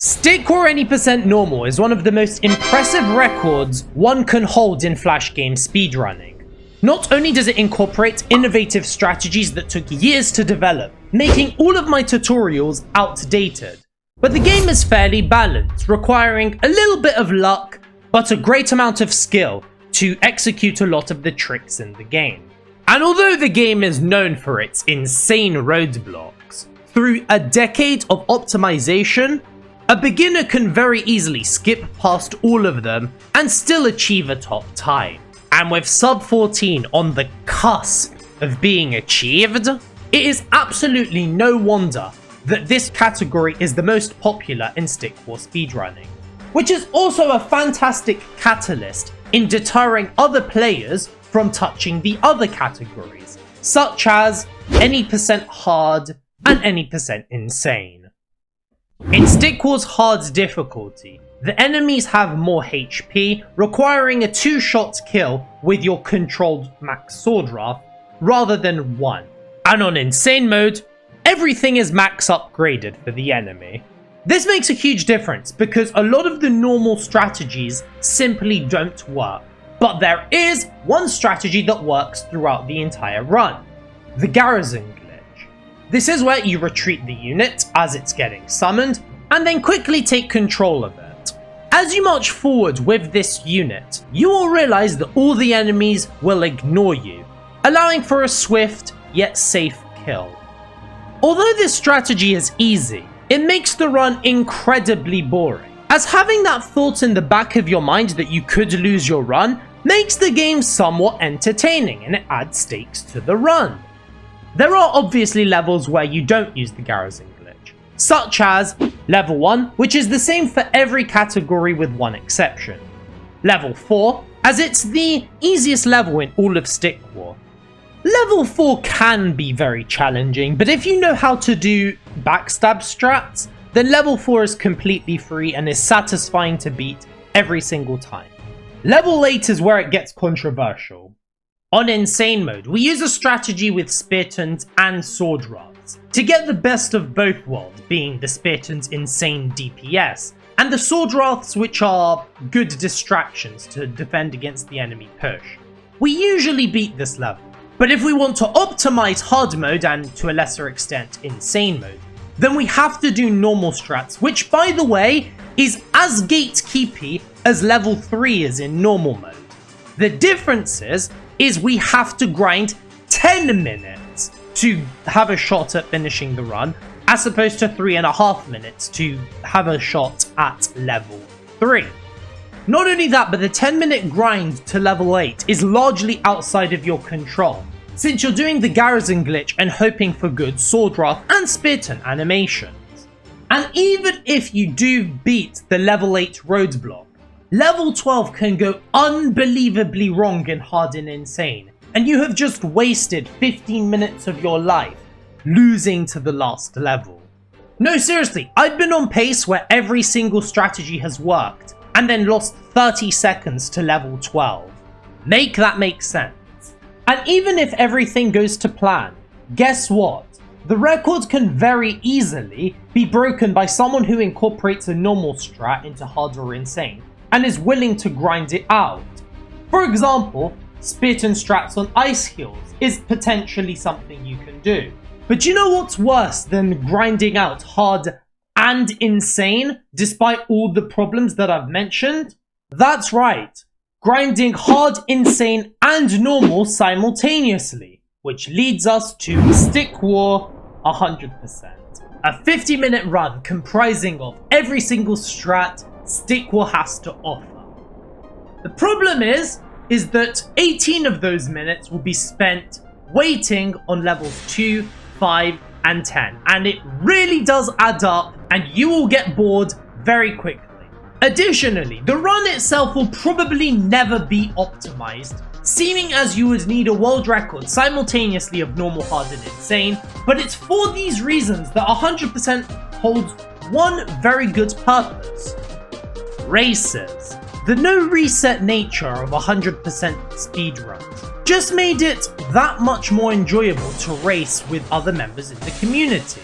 Stick or any percent normal is one of the most impressive records one can hold in flash game speedrunning. Not only does it incorporate innovative strategies that took years to develop, making all of my tutorials outdated, but the game is fairly balanced, requiring a little bit of luck, but a great amount of skill to execute a lot of the tricks in the game. And although the game is known for its insane roadblocks, through a decade of optimization, a beginner can very easily skip past all of them and still achieve a top time. And with sub 14 on the cusp of being achieved, it is absolutely no wonder that this category is the most popular in stick war speedrunning, which is also a fantastic catalyst in deterring other players from touching the other categories, such as any percent hard and any percent insane. In Stick War's hard difficulty, the enemies have more HP, requiring a 2-shot kill with your controlled max sword wrath rather than one. And on insane mode, everything is max upgraded for the enemy. This makes a huge difference because a lot of the normal strategies simply don't work. But there is one strategy that works throughout the entire run: the garrison glitch. This is where you retreat the unit as it's getting summoned, and then quickly take control of it. As you march forward with this unit, you will realize that all the enemies will ignore you, allowing for a swift yet safe kill. Although this strategy is easy, it makes the run incredibly boring, as having that thought in the back of your mind that you could lose your run makes the game somewhat entertaining, and it adds stakes to the run. There are obviously levels where you don't use the garrison glitch, such as level 1, which is the same for every category with one exception. Level 4, as it's the easiest level in all of Stick War. Level 4 can be very challenging, but if you know how to do backstab strats, then level 4 is completely free and is satisfying to beat every single time. Level 8 is where it gets controversial. On insane mode, we use a strategy with Speartons and sword wraths to get the best of both worlds, being the Speartons' insane DPS and the sword wraths, which are good distractions to defend against the enemy push. We usually beat this level, but if we want to optimize hard mode and to a lesser extent insane mode, then we have to do normal strats, which by the way is as gatekeepy as level 3 is in normal mode. The difference is we have to grind 10 minutes to have a shot at finishing the run, as opposed to 3.5 minutes to have a shot at level 3. Not only that, but the 10-minute grind to level 8 is largely outside of your control, since you're doing the garrison glitch and hoping for good sword wrath and Spearton animations. And even if you do beat the level 8 roadblock, level 12 can go unbelievably wrong in hard and insane, and you have just wasted 15 minutes of your life losing to the last level. No, seriously, I've been on pace where every single strategy has worked, and then lost 30 seconds to level 12. Make that make sense. And even if everything goes to plan, guess what? The record can very easily be broken by someone who incorporates a normal strat into hard or insane, and is willing to grind it out. For example, Spearton strats on ice heals is potentially something you can do. But you know what's worse than grinding out hard and insane despite all the problems that I've mentioned? That's right, grinding hard, insane and normal simultaneously, which leads us to Stick War 100%. A 50-minute run comprising of every single strat Stick War has to offer. The problem is that 18 of those minutes will be spent waiting on levels 2, 5 and 10, and it really does add up and you will get bored very quickly. Additionally, the run itself will probably never be optimized, seeming as you would need a world record simultaneously of normal, hard and insane, but it's for these reasons that 100% holds one very good purpose: races. The no reset nature of 100% speedruns just made it that much more enjoyable to race with other members in the community.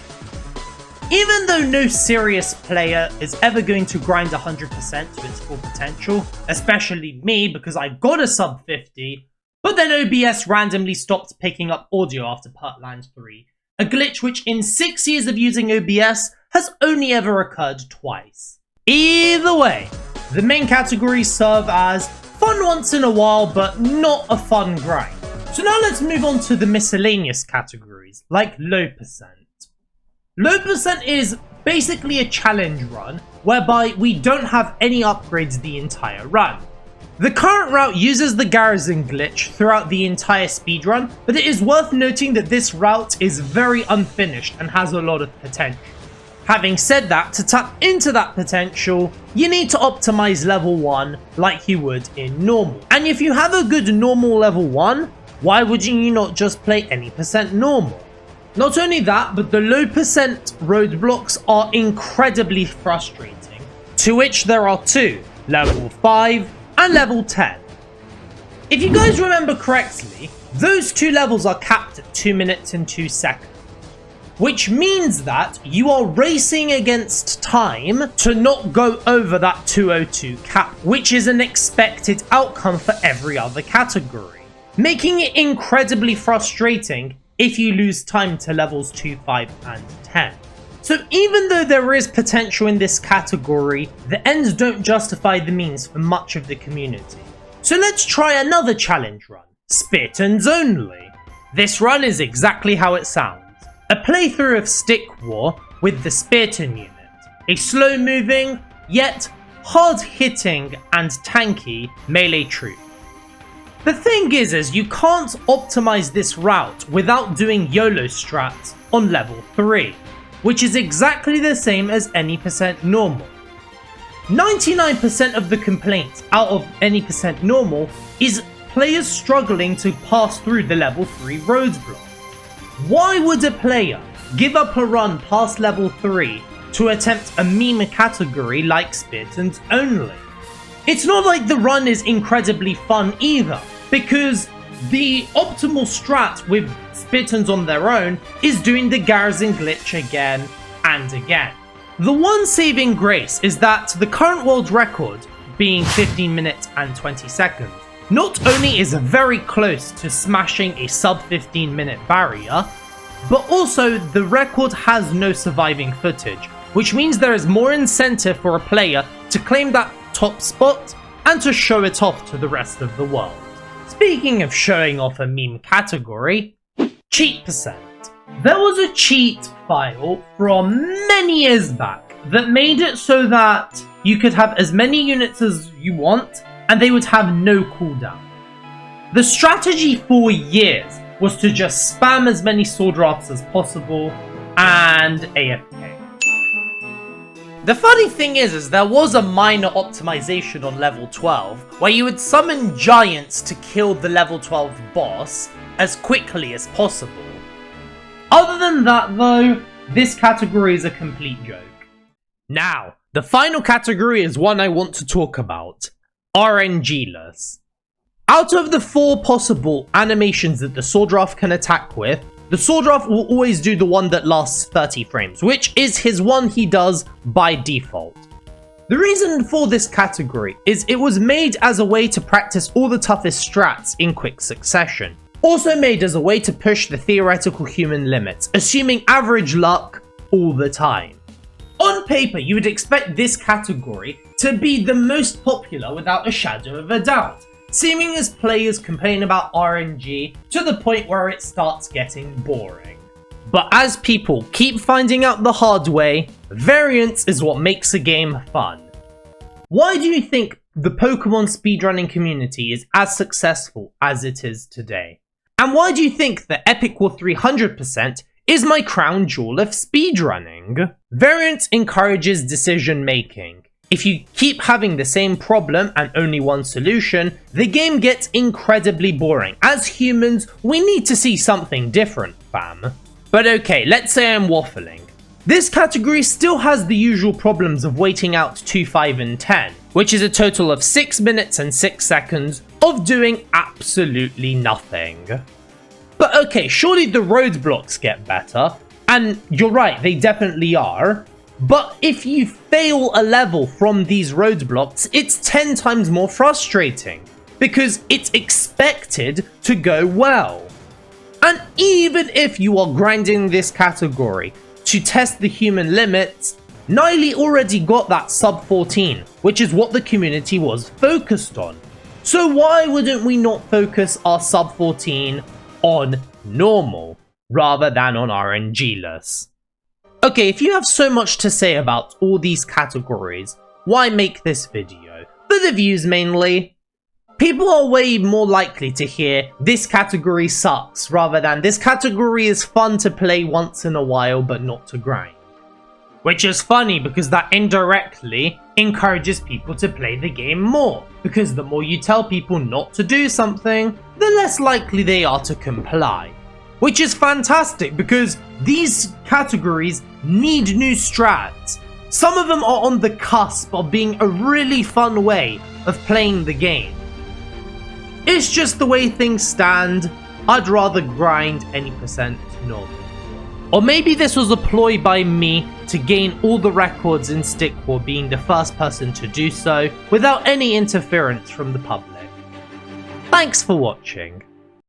Even though no serious player is ever going to grind 100% to its full potential, especially me because I got a sub 50, but then OBS randomly stopped picking up audio after Putland 3, a glitch which in 6 years of using OBS has only ever occurred twice. Either way, the main categories serve as fun once in a while but not a fun grind. So now let's move on to the miscellaneous categories, like low percent. Low percent is basically a challenge run, whereby we don't have any upgrades the entire run. The current route uses the garrison glitch throughout the entire speedrun, but it is worth noting that this route is very unfinished and has a lot of potential. Having said that, to tap into that potential, you need to optimize level 1 like you would in normal. And if you have a good normal level 1, why would you not just play any percent normal? Not only that, but the low percent roadblocks are incredibly frustrating, to which there are two, level 5 and level 10. If you guys remember correctly, those two levels are capped at 2 minutes and 2 seconds, which means that you are racing against time to not go over that 202 cap, which is an expected outcome for every other category, making it incredibly frustrating if you lose time to levels 2, 5 and 10. So even though there is potential in this category, the ends don't justify the means for much of the community. So let's try another challenge run, Speartons only. This run is exactly how it sounds. A playthrough of Stick War with the Spearton unit. A slow moving, yet hard hitting and tanky melee troop. The thing is you can't optimize this route without doing YOLO strats on level 3, which is exactly the same as any percent normal. 99% of the complaints out of any percent normal is players struggling to pass through the level 3 roadblock. Why would a player give up a run past level 3 to attempt a meme category like Speartons only? It's not like the run is incredibly fun either, because the optimal strat with Speartons on their own is doing the garrison glitch again and again. The one saving grace is that the current world record, being 15 minutes and 20 seconds, not only is very close to smashing a sub 15 minute barrier, but also the record has no surviving footage, which means there is more incentive for a player to claim that top spot and to show it off to the rest of the world. Speaking of showing off a meme category, cheat percent. There was a cheat file from many years back that made it so that you could have as many units as you want and they would have no cooldown. The strategy for years was to just spam as many sword drafts as possible and AFK. The funny thing is there was a minor optimization on level 12 where you would summon giants to kill the level 12 boss as quickly as possible. Other than that though, this category is a complete joke. Now, the final category is one I want to talk about, RNG-less. Out of the 4 possible animations that the sword draft can attack with, the sword draft will always do the one that lasts 30 frames, which is his one he does by default. The reason for this category is it was made as a way to practice all the toughest strats in quick succession. Also made as a way to push the theoretical human limits, assuming average luck all the time. On paper, you would expect this category to be the most popular without a shadow of a doubt, seeming as players complain about RNG to the point where it starts getting boring. But as people keep finding out the hard way, variance is what makes a game fun. Why do you think the Pokemon speedrunning community is as successful as it is today? And why do you think the Epic War 300% is my crown jewel of speedrunning? Variance encourages decision making. If you keep having the same problem and only one solution, the game gets incredibly boring. As humans, we need to see something different, fam. But okay, let's say I'm waffling. This category still has the usual problems of waiting out 2, 5 and 10, which is a total of 6 minutes and 6 seconds of doing absolutely nothing. But okay, surely the roadblocks get better. And you're right, they definitely are. But if you fail a level from these roadblocks, it's 10 times more frustrating, because it's expected to go well. And even if you are grinding this category to test the human limits, Niley already got that sub 14, which is what the community was focused on. So why wouldn't we not focus our sub 14 on normal rather than on RNG-less? Okay, if you have so much to say about all these categories, why make this video? For the views mainly. People are way more likely to hear this category sucks rather than this category is fun to play once in a while but not to grind. Which is funny because that indirectly encourages people to play the game more, because the more you tell people not to do something, the less likely they are to comply. Which is fantastic because these categories need new strats. Some of them are on the cusp of being a really fun way of playing the game. It's just the way things stand. I'd rather grind any percent normal. Or maybe this was a ploy by me to gain all the records in Stick War, being the first person to do so without any interference from the public. Thanks for watching.